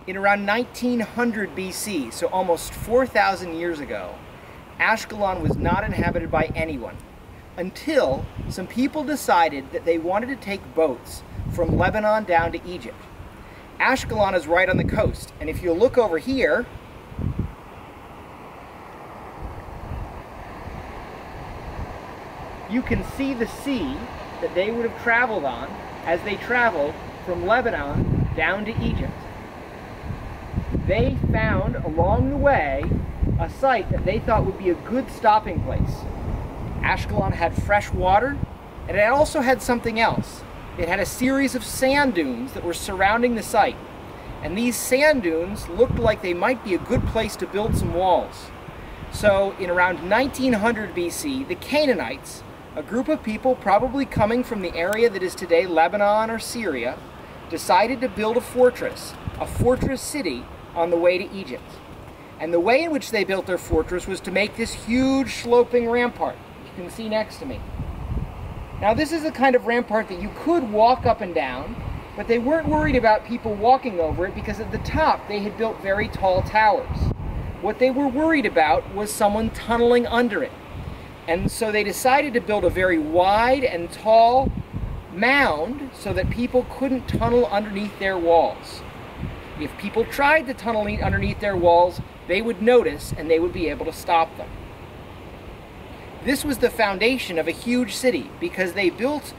In around 1900 BC, so almost 4,000 years ago, Ashkelon was not inhabited by anyone until some people decided that they wanted to take boats from Lebanon down to Egypt. Ashkelon is right on the coast, and if you look over here, you can see the sea that they would have traveled on as they traveled from Lebanon down to Egypt. They found along the way a site that they thought would be a good stopping place. Ashkelon had fresh water, and it also had something else. It had a series of sand dunes that were surrounding the site, and these sand dunes looked like they might be a good place to build some walls. So in around 1900 BC, the Canannites, a group of people probably coming from the area that is today Lebanon or Syria, decided to build a fortress city on the way to Egypt. And the way in which they built their fortress was to make this huge sloping rampart you can see next to me. Now this is the kind of rampart that you could walk up and down, but they weren't worried about people walking over it because at the top they had built very tall towers. What they were worried about was someone tunneling under it. And so they decided to build a very wide and tall mound so that people couldn't tunnel underneath their walls. If people tried to tunnel underneath their walls, they would notice and they would be able to stop them. This was the foundation of a huge city because they built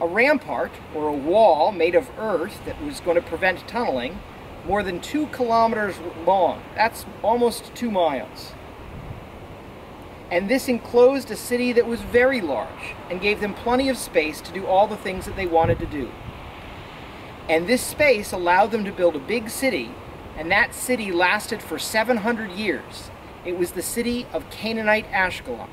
a rampart or a wall made of earth that was going to prevent tunneling more than 2 kilometers long. That's almost 2 miles. And this enclosed a city that was very large and gave them plenty of space to do all the things that they wanted to do. And this space allowed them to build a big city, and that city lasted for 700 years. It was the city of Canaanite Ashkelon.